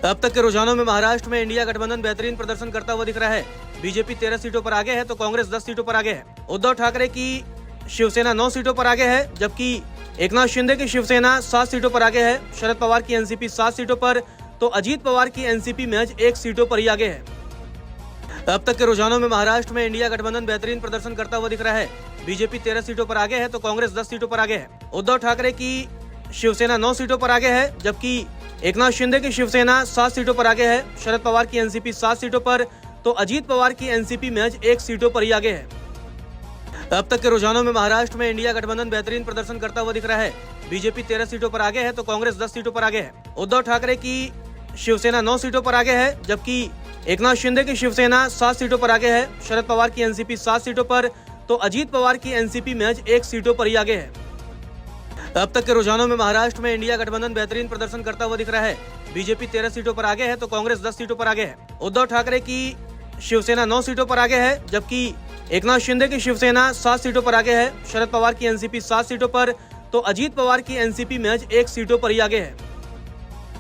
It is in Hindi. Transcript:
अब तक के रुझानों में महाराष्ट्र में इंडिया गठबंधन बेहतरीन प्रदर्शन करता हुआ दिख रहा है। बीजेपी 13 सीटों पर आगे है तो कांग्रेस 10 सीटों पर आगे है। उद्धव ठाकरे की शिवसेना 9 सीटों पर आगे है, जबकि एकनाथ शिंदे की शिवसेना 7 सीटों पर आगे है। शरद पवार की एनसीपी 7 सीटों पर तो अजीत पवार की एनसीपी महज 1 सीटों पर ही आगे है। अब तक के रुझानों में महाराष्ट्र में इंडिया गठबंधन बेहतरीन प्रदर्शन करता हुआ दिख रहा है। बीजेपी 13 सीटों पर आगे है तो कांग्रेस 10 सीटों पर आगे है। उद्धव ठाकरे की शिवसेना 9 सीटों पर आगे है, जबकि एकनाथ शिंदे की शिवसेना 7 सीटों पर आगे है। शरद पवार की एनसीपी 7 सीटों पर तो अजीत पवार की एनसीपी महज 1 सीटों पर ही आगे है। अब तक के रुझानों में महाराष्ट्र में इंडिया गठबंधन बेहतरीन प्रदर्शन करता हुआ दिख रहा है। बीजेपी 13 सीटों पर आगे है तो कांग्रेस 10 सीटों पर आगे है। उद्धव ठाकरे की शिवसेना 9 सीटों पर आगे है, जबकि एकनाथ शिंदे की शिवसेना 7 सीटों पर आगे है। शरद पवार की एनसीपी 7 सीटों पर तो अजीत पवार की एनसीपी महज 1 सीटों पर ही आगे है। अब तक के रुझानों में महाराष्ट्र में इंडिया गठबंधन बेहतरीन प्रदर्शन करता हुआ दिख रहा है। बीजेपी 13 सीटों पर आगे है तो कांग्रेस 10 सीटों पर आगे है। उद्धव ठाकरे की शिवसेना 9 सीटों पर आगे है, जबकि एकनाथ शिंदे की शिवसेना 7 सीटों पर आगे है। शरद पवार की एनसीपी 7 सीटों पर तो अजीत पवार की एनसीपी महज 1 सीटों पर ही आगे है।